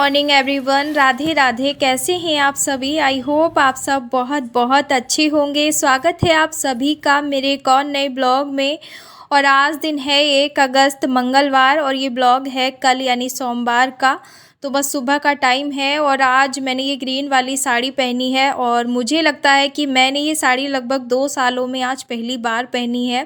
Morning everyone. Radhe Radhe. कैसे हैं आप सभी? आई होप आप सब बहुत बहुत अच्छे होंगे। स्वागत है आप सभी का मेरे एक और नए ब्लॉग में। और आज दिन है 1 अगस्त मंगलवार और ये ब्लॉग है कल यानी सोमवार का। तो बस सुबह का टाइम है और आज मैंने ये ग्रीन वाली साड़ी पहनी है और मुझे लगता है कि मैंने ये साड़ी लगभग 2 सालों में आज पहली बार पहनी है।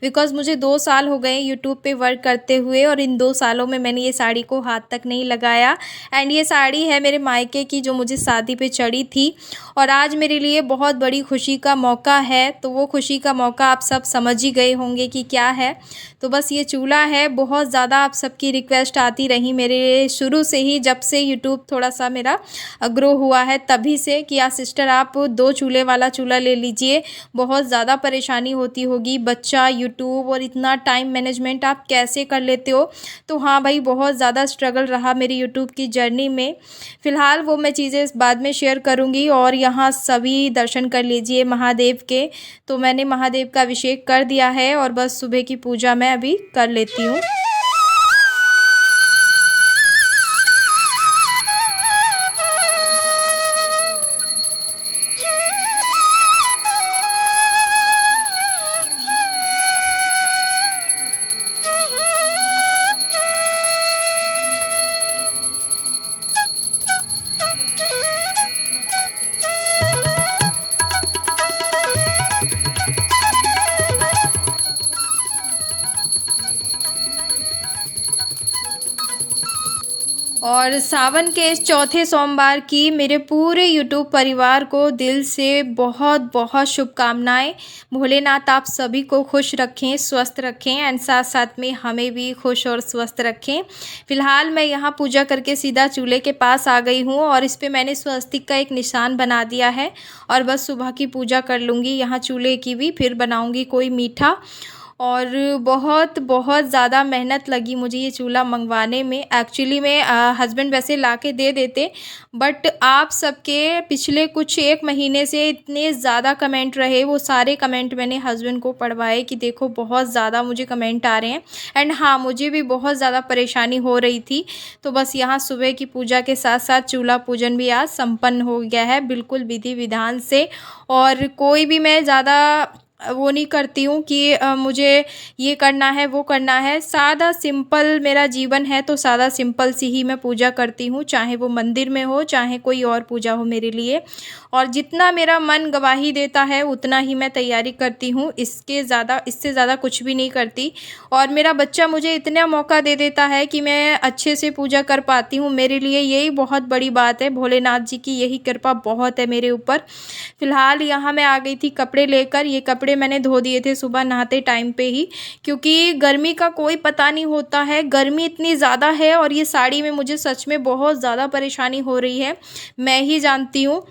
बिकॉज़ मुझे 2 साल हो गए यूट्यूब पे वर्क करते हुए और इन 2 सालों में मैंने ये साड़ी को हाथ तक नहीं लगाया। एंड ये साड़ी है मेरे मायके की जो मुझे शादी पे चढ़ी थी और आज मेरे लिए बहुत बड़ी खुशी का मौका है। तो वो खुशी का मौका आप सब समझ ही गए होंगे कि क्या है। तो बस ये चूल्हा है। बहुत ज़्यादा आप सबकी रिक्वेस्ट आती रही मेरे शुरू से ही, जब से यूट्यूब थोड़ा सा मेरा ग्रो हुआ है तभी से, कि यार सिस्टर आप 2 चूल्हे वाला चूल्हा ले लीजिए, बहुत ज़्यादा परेशानी होती होगी, बच्चा, यूट्यूब और इतना टाइम मैनेजमेंट आप कैसे कर लेते हो। तो हाँ भाई, बहुत ज़्यादा स्ट्रगल रहा मेरी यूट्यूब की जर्नी में। फ़िलहाल वो मैं चीज़ें बाद में शेयर करूँगी। और यहाँ सभी दर्शन कर लीजिए महादेव के। तो मैंने महादेव का अभिषेक कर दिया है और बस सुबह की पूजा मैं अभी कर लेती हूँ। और सावन के इस चौथे सोमवार की मेरे पूरे यूट्यूब परिवार को दिल से बहुत बहुत शुभकामनाएं। भोलेनाथ आप सभी को खुश रखें, स्वस्थ रखें एंड साथ साथ में हमें भी खुश और स्वस्थ रखें। फ़िलहाल मैं यहाँ पूजा करके सीधा चूल्हे के पास आ गई हूँ और इस पे मैंने स्वस्तिक का एक निशान बना दिया है और बस सुबह की पूजा कर लूँगी यहाँ चूल्हे की भी, फिर बनाऊँगी कोई मीठा। और बहुत बहुत ज़्यादा मेहनत लगी मुझे ये चूल्हा मंगवाने में। एक्चुअली में हस्बैंड वैसे ला के दे देते, बट आप सबके पिछले कुछ 1 महीने से इतने ज़्यादा कमेंट रहे, वो सारे कमेंट मैंने हस्बैंड को पढ़वाए कि देखो बहुत ज़्यादा मुझे कमेंट आ रहे हैं। एंड हाँ, मुझे भी बहुत ज़्यादा परेशानी हो रही थी। तो बस यहाँ सुबह की पूजा के साथ साथ चूल्हा पूजन भी आज संपन्न हो गया है बिल्कुल विधि विधान से। और कोई भी मैं ज़्यादा वो नहीं करती हूँ कि मुझे ये करना है वो करना है। सादा सिंपल मेरा जीवन है तो सादा सिंपल सी ही मैं पूजा करती हूँ, चाहे वो मंदिर में हो चाहे कोई और पूजा हो मेरे लिए। और जितना मेरा मन गवाही देता है उतना ही मैं तैयारी करती हूँ, इससे ज़्यादा कुछ भी नहीं करती। और मेरा बच्चा मुझे इतना मौका दे देता है कि मैं अच्छे से पूजा कर पाती हूँ। मेरे लिए यही बहुत बड़ी बात है, भोलेनाथ जी की यही कृपा बहुत है मेरे ऊपर। फ़िलहाल यहाँ मैं आ गई थी कपड़े लेकर। ये कपड़े मैंने धो दिए थे सुबह नहाते टाइम पे ही, क्योंकि गर्मी का कोई पता नहीं होता है, गर्मी इतनी ज़्यादा है। और ये साड़ी में मुझे सच में बहुत ज़्यादा परेशानी हो रही है, मैं ही जानती हूँ,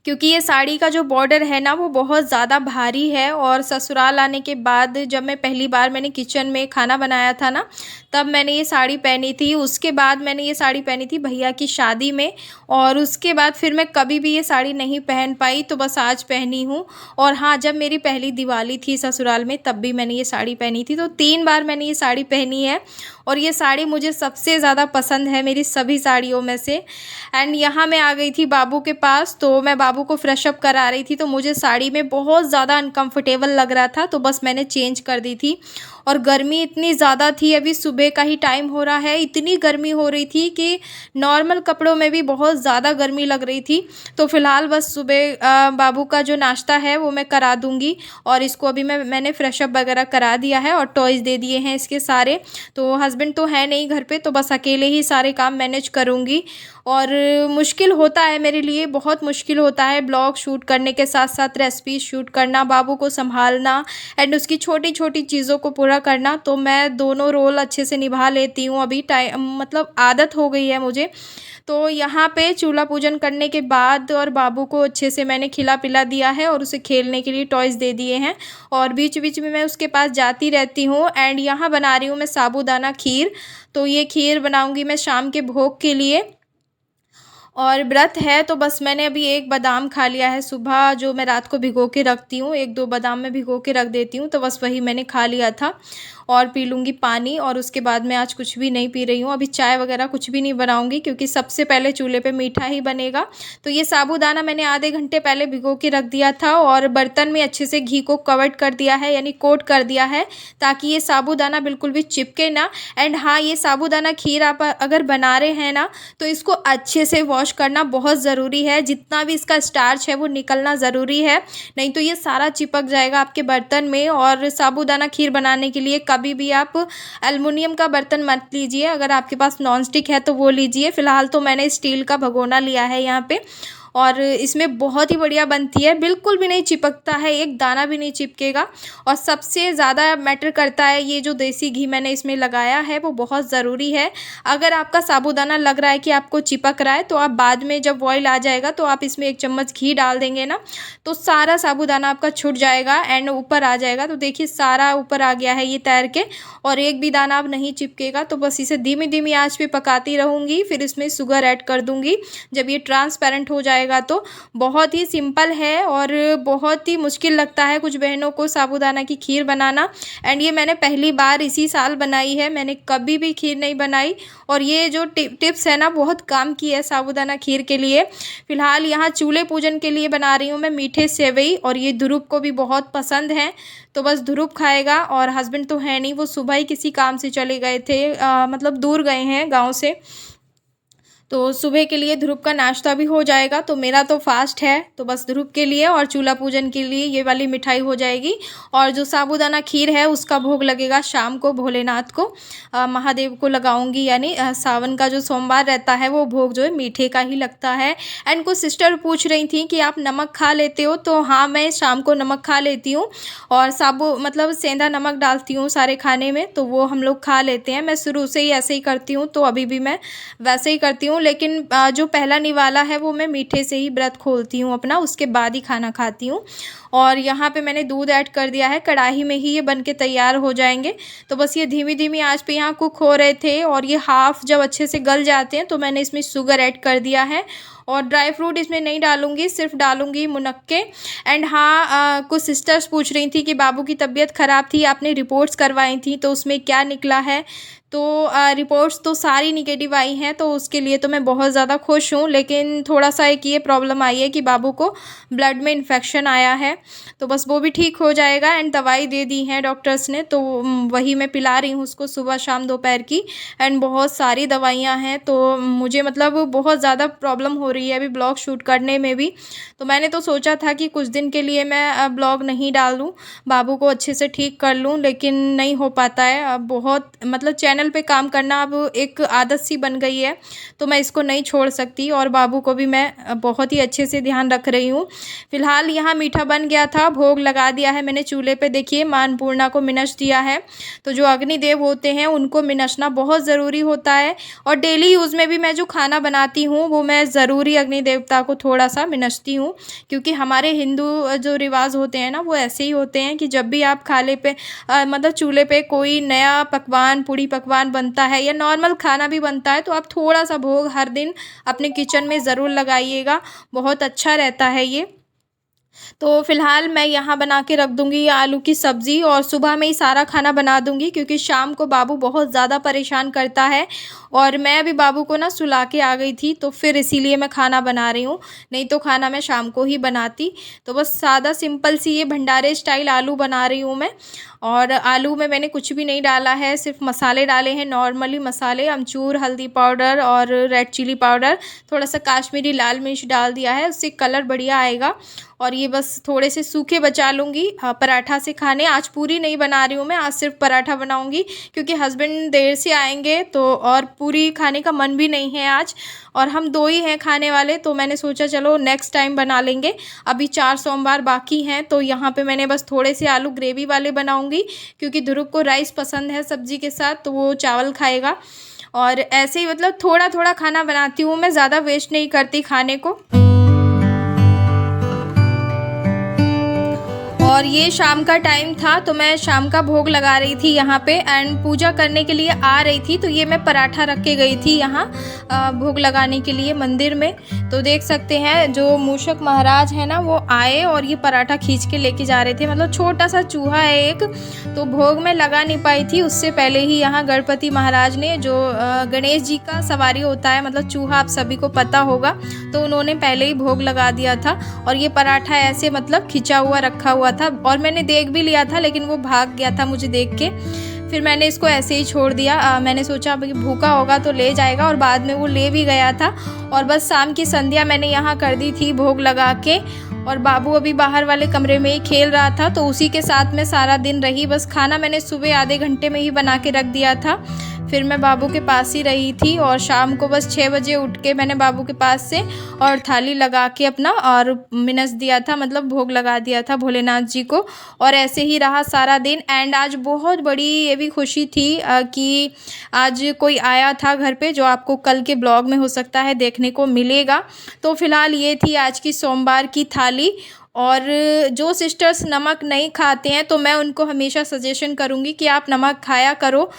क्योंकि ये साड़ी का जो बॉर्डर है ना वो बहुत ज़्यादा भारी है। और ससुराल आने के बाद जब मैं पहली बार मैंने किचन में खाना बनाया था ना, तब मैंने ये साड़ी पहनी थी। उसके बाद मैंने ये साड़ी पहनी थी भैया की शादी में और उसके बाद फिर मैं कभी भी ये साड़ी नहीं पहन पाई, तो बस आज पहनी हूँ। और हाँ, जब मेरी पहली दिवाली थी ससुराल में तब भी मैंने ये साड़ी पहनी थी। तो 3 बार मैंने ये साड़ी पहनी है और ये साड़ी मुझे सबसे ज़्यादा पसंद है मेरी सभी साड़ियों में से। एंड यहाँ मैं आ गई थी बाबू के पास, तो मैं बाबू को फ्रेश अप करा रही थी, तो मुझे साड़ी में बहुत ज़्यादा अनकंफर्टेबल लग रहा था, तो बस मैंने चेंज कर दी थी। और गर्मी इतनी ज़्यादा थी, अभी सुबह का ही टाइम हो रहा है, इतनी गर्मी हो रही थी कि नॉर्मल कपड़ों में भी बहुत ज़्यादा गर्मी लग रही थी। तो फ़िलहाल बस सुबह बाबू का जो नाश्ता है वो मैं करा दूँगी और इसको अभी मैंने फ्रेश अप वगैरह करा दिया है और टॉयज़ दे दिए हैं इसके सारे। तो हस्बैंड तो है नहीं घर पे, तो बस अकेले ही सारे काम मैनेज करूँगी। और मुश्किल होता है मेरे लिए, बहुत मुश्किल होता है ब्लॉग शूट करने के साथ साथ रेसिपी शूट करना, बाबू को संभालना एंड उसकी छोटी छोटी चीज़ों को पूरा करना। तो मैं दोनों रोल अच्छे से निभा लेती हूँ अभी, मतलब आदत हो गई है मुझे। तो यहाँ पे चूल्हा पूजन करने के बाद और बाबू को अच्छे से मैंने खिला पिला दिया है और उसे खेलने के लिए टॉयज़ दे दिए हैं और बीच बीच में मैं उसके पास जाती रहती हूँ। एंड यहाँ बना रही हूँ मैं साबूदाना खीर। तो ये खीर बनाऊँगी मैं शाम के भोग के लिए और व्रत है। तो बस मैंने अभी 1 बादाम खा लिया है सुबह, जो मैं रात को भिगो के रखती हूँ, 1-2 बादाम मैं भिगो के रख देती हूँ, तो बस वही मैंने खा लिया था। और पी लूँगी पानी। और उसके बाद मैं आज कुछ भी नहीं पी रही हूँ, अभी चाय वगैरह कुछ भी नहीं बनाऊँगी क्योंकि सबसे पहले चूल्हे पे मीठा ही बनेगा। तो ये साबूदाना मैंने आधे घंटे पहले भिगो के रख दिया था और बर्तन में अच्छे से घी को कवर्ड कर दिया है, यानी कोट कर दिया है, ताकि ये साबूदाना बिल्कुल भी चिपके ना। एंड हाँ, ये साबूदाना खीर आप अगर बना रहे हैं ना, तो इसको अच्छे से वॉश करना बहुत ज़रूरी है। जितना भी इसका स्टार्च है वो निकलना ज़रूरी है, नहीं तो ये सारा चिपक जाएगा आपके बर्तन में। और साबूदाना खीर बनाने के लिए कभी भी आप एल्युमिनियम का बर्तन मत लीजिए, अगर आपके पास नॉन स्टिक है तो वो लीजिए। फ़िलहाल तो मैंने स्टील का भगोना लिया है यहाँ पे, और इसमें बहुत ही बढ़िया बनती है, बिल्कुल भी नहीं चिपकता है, एक दाना भी नहीं चिपकेगा। और सबसे ज़्यादा मैटर करता है ये जो देसी घी मैंने इसमें लगाया है, वो बहुत ज़रूरी है। अगर आपका साबूदाना लग रहा है कि आपको चिपक रहा है, तो आप बाद में जब बॉईल आ जाएगा तो आप इसमें 1 चम्मच घी डाल देंगे ना, तो सारा साबूदाना आपका छूट जाएगा एंड ऊपर आ जाएगा। तो देखिए सारा ऊपर आ गया है ये तैर के, और एक भी दाना अब नहीं चिपकेगा। तो बस इसे धीमी धीमी आँच पे पकाती रहूँगी, फिर इसमें शुगर ऐड कर दूँगी जब ये ट्रांसपेरेंट हो जाएगा। तो बहुत ही सिंपल है और बहुत ही मुश्किल लगता है कुछ बहनों को साबूदाना की खीर बनाना। एंड ये मैंने पहली बार इसी साल बनाई है, मैंने कभी भी खीर नहीं बनाई। और ये जो टिप्स है ना, बहुत काम की है साबूदाना खीर के लिए। फ़िलहाल यहाँ चूल्हे पूजन के लिए बना रही हूँ मैं मीठे सेवई, और ये ध्रुव को भी बहुत पसंद है, तो बस ध्रुव खाएगा। और हस्बैंड तो है नहीं, वो सुबह ही किसी काम से चले गए थे, मतलब दूर गए हैं गाँव से। तो सुबह के लिए ध्रुव का नाश्ता भी हो जाएगा। तो मेरा तो फास्ट है, तो बस ध्रुव के लिए और चूल्हा पूजन के लिए ये वाली मिठाई हो जाएगी। और जो साबूदाना खीर है उसका भोग लगेगा शाम को भोलेनाथ को, महादेव को लगाऊंगी, यानी सावन का जो सोमवार रहता है वो भोग जो है मीठे का ही लगता है। एंड कुछ सिस्टर पूछ रही थी कि आप नमक खा लेते हो, तो हाँ, मैं शाम को नमक खा लेती हूँ और मतलब सेंधा नमक डालती हूँ सारे खाने में, तो वो हम लोग खा लेते हैं। मैं शुरू से ही ऐसे ही करती हूँ, तो अभी भी मैं वैसे ही करती हूँ। लेकिन जो पहला निवाला है वो मैं मीठे से ही व्रत खोलती हूँ अपना, उसके बाद ही खाना खाती हूँ। और यहाँ पे मैंने दूध ऐड कर दिया है, कढ़ाई में ही ये बन के तैयार हो जाएंगे। तो बस ये धीमी धीमी आंच पे यहाँ कुक हो रहे थे, और ये हाफ़ जब अच्छे से गल जाते हैं तो मैंने इसमें शुगर ऐड कर दिया है। और ड्राई फ्रूट इसमें नहीं डालूंगी, सिर्फ डालूंगी मुनक्के। एंड हाँ, कुछ सिस्टर्स पूछ रही थी कि बाबू की तबीयत ख़राब थी, आपने रिपोर्ट्स करवाई थी, तो उसमें क्या निकला है। तो रिपोर्ट्स तो सारी निगेटिव आई हैं, तो उसके लिए तो मैं बहुत ज़्यादा खुश हूँ। लेकिन थोड़ा सा एक ये प्रॉब्लम आई है कि बाबू को ब्लड में इन्फेक्शन आया है, तो बस वो भी ठीक हो जाएगा। एंड दवाई दे दी है डॉक्टर्स ने, तो वही मैं पिला रही हूँ उसको सुबह शाम दोपहर की। एंड बहुत सारी दवाइयाँ हैं, तो मुझे मतलब बहुत ज़्यादा प्रॉब्लम हो रही है अभी ब्लॉग शूट करने में भी। तो मैंने तो सोचा था कि कुछ दिन के लिए मैं ब्लॉग नहीं डाल दूँ, बाबू को अच्छे से ठीक कर लूँ, लेकिन नहीं हो पाता है। अब बहुत मतलब चैनल पे काम करना अब एक आदत सी बन गई है, तो मैं इसको नहीं छोड़ सकती। और बाबू को भी मैं बहुत ही अच्छे से ध्यान रख रही हूँ। फिलहाल यहाँ मीठा बन गया था, भोग लगा दिया है मैंने चूल्हे पे। देखिए माँ अन्नपूर्णा को मिनस दिया है, तो जो अग्निदेव होते हैं उनको मिनसना बहुत ज़रूरी होता है। और डेली यूज़ में भी मैं जो खाना बनाती हूँ वो मैं ज़रूरी अग्नि देवता को थोड़ा सा मिनसती हूँ, क्योंकि हमारे हिंदू जो रिवाज होते हैं ना, वो ऐसे ही होते हैं कि जब भी आप खाले पे मतलब चूल्हे पे कोई नया पकवान, पूड़ी पकवान बनता है या नॉर्मल खाना भी बनता है, तो आप थोड़ा सा भोग हर दिन अपने किचन में ज़रूर लगाइएगा, बहुत अच्छा रहता है ये। तो फ़िलहाल मैं यहाँ बना के रख दूँगी आलू की सब्ज़ी, और सुबह में ही सारा खाना बना दूँगी, क्योंकि शाम को बाबू बहुत ज़्यादा परेशान करता है। और मैं अभी बाबू को ना सुला के आ गई थी, तो फिर इसीलिए मैं खाना बना रही हूँ, नहीं तो खाना मैं शाम को ही बनाती। तो बस सादा सिंपल सी ये भंडारे स्टाइल आलू बना रही हूँ मैं। और आलू में मैंने कुछ भी नहीं डाला है, सिर्फ मसाले डाले हैं, नॉर्मली मसाले, अमचूर, हल्दी पाउडर और रेड चिली पाउडर, थोड़ा सा काश्मीरी लाल मिर्च डाल दिया है, उससे कलर बढ़िया आएगा। और ये बस थोड़े से सूखे बचा लूँगी पराठा से खाने। आज पूरी नहीं बना रही हूँ मैं, आज सिर्फ पराठा बनाऊँगी, क्योंकि हस्बैंड देर से आएंगे, तो और पूरी खाने का मन भी नहीं है आज, और हम 2 ही हैं खाने वाले, तो मैंने सोचा चलो नेक्स्ट टाइम बना लेंगे। अभी 4 सोमवार बाकी हैं, तो यहाँ पे मैंने बस थोड़े से आलू ग्रेवी वाले बनाऊँगी, क्योंकि ध्रुव को राइस पसंद है सब्ज़ी के साथ, तो वो चावल खाएगा। और ऐसे ही मतलब थोड़ा थोड़ा खाना बनाती हूँ मैं, ज़्यादा वेस्ट नहीं करती खाने को। और ये शाम का टाइम था, तो मैं शाम का भोग लगा रही थी यहाँ पे एंड पूजा करने के लिए आ रही थी। तो ये मैं पराठा रख के गई थी यहाँ भोग लगाने के लिए मंदिर में। तो देख सकते हैं जो मूषक महाराज है ना, वो आए और ये पराठा खींच के लेके जा रहे थे। मतलब छोटा सा चूहा है एक, तो भोग में लगा नहीं पाई थी। उससे पहले ही यहाँ गणपति महाराज ने, जो गणेश जी का सवारी होता है, मतलब चूहा आप सभी को पता होगा, तो उन्होंने पहले ही भोग लगा दिया था। और ये पराठा ऐसे मतलब खिंचा हुआ रखा हुआ था और मैंने देख भी लिया था, लेकिन वो भाग गया था मुझे देख के। फिर मैंने इसको ऐसे ही छोड़ दिया। मैंने सोचा अभी भूखा होगा तो ले जाएगा, और बाद में वो ले भी गया था। और बस शाम की संध्या मैंने यहाँ कर दी थी भोग लगा के। और बाबू अभी बाहर वाले कमरे में ही खेल रहा था, तो उसी के साथ में सारा दिन रही। बस खाना मैंने सुबह आधे घंटे में ही बना के रख दिया था। फिर मैं बाबू के पास ही रही थी और शाम को बस 6 बजे उठ के मैंने बाबू के पास से और थाली लगा के अपना और मिनस दिया था, मतलब भोग लगा दिया था भोलेनाथ जी को। और ऐसे ही रहा सारा दिन। एंड आज बहुत बड़ी ये भी खुशी थी कि आज कोई आया था घर पे, जो आपको कल के ब्लॉग में हो सकता है देखने को मिलेगा। तो फिलहाल ये थी आज की सोमवार की थाली। और जो सिस्टर्स नमक नहीं खाते हैं, तो मैं उनको हमेशा सजेशन करूँगी कि आप नमक खाया करो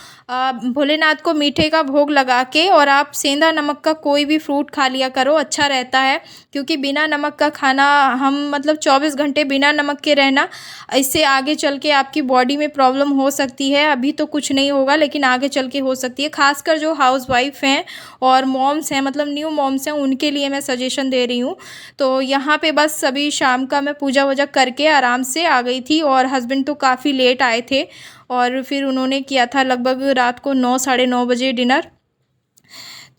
भोलेनाथ को मीठे का भोग लगा के। और आप सेंधा नमक का कोई भी फ्रूट खा लिया करो, अच्छा रहता है। क्योंकि बिना नमक का खाना, हम मतलब 24 घंटे बिना नमक के रहना, इससे आगे चल के आपकी बॉडी में प्रॉब्लम हो सकती है। अभी तो कुछ नहीं होगा, लेकिन आगे चल के हो सकती है। खासकर जो हाउस वाइफ हैं और मॉम्स हैं, मतलब न्यू मॉम्स हैं, उनके लिए मैं सजेशन दे रही हूँ। तो यहाँ पे बस सभी शाम का मैं पूजा वूजा करके आराम से आ गई थी। और हस्बैंड तो काफ़ी लेट आए थे, और फिर उन्होंने किया था लगभग रात को 9 साढ़े 9 बजे डिनर।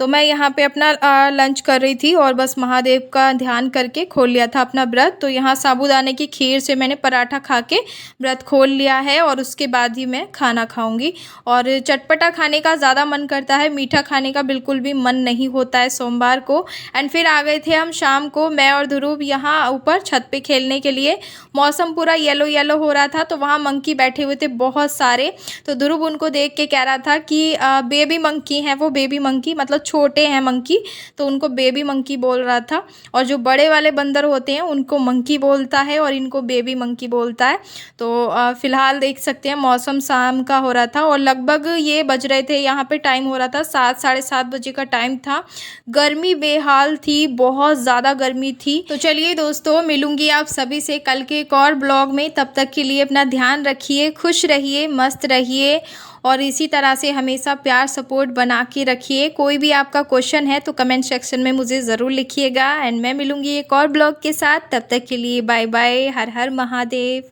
तो मैं यहाँ पे अपना लंच कर रही थी और बस महादेव का ध्यान करके खोल लिया था अपना व्रत। तो यहाँ साबूदाने की खीर से मैंने पराठा खा के व्रत खोल लिया है, और उसके बाद ही मैं खाना खाऊंगी। और चटपटा खाने का ज़्यादा मन करता है, मीठा खाने का बिल्कुल भी मन नहीं होता है सोमवार को। एंड फिर आ गए थे हम शाम को, मैं और ध्रुव यहाँ ऊपर छत पे खेलने के लिए। मौसम पूरा येलो येलो हो रहा था, तो वहाँ मंकी बैठे हुए थे बहुत सारे। तो ध्रुव उनको देख के कह रहा था कि बेबी मंकी हैं वो, बेबी मंकी मतलब छोटे हैं मंकी, तो उनको बेबी मंकी बोल रहा था। और जो बड़े वाले बंदर होते हैं उनको मंकी बोलता है, और इनको बेबी मंकी बोलता है। तो फिलहाल देख सकते हैं मौसम शाम का हो रहा था, और लगभग ये बज रहे थे, यहाँ पे टाइम हो रहा था 7 साढ़े 7 बजे का टाइम था। गर्मी बेहाल थी, बहुत ज़्यादा गर्मी थी। तो चलिए दोस्तों, मिलूंगी आप सभी से कल के एक और ब्लॉग में। तब तक के लिए अपना ध्यान रखिए, खुश रहिए, मस्त रहिए, और इसी तरह से हमेशा प्यार सपोर्ट बना के रखिए। कोई भी आपका क्वेश्चन है तो कमेंट सेक्शन में मुझे ज़रूर लिखिएगा। एंड मैं मिलूंगी एक और ब्लॉग के साथ। तब तक के लिए बाय बाय, हर हर महादेव।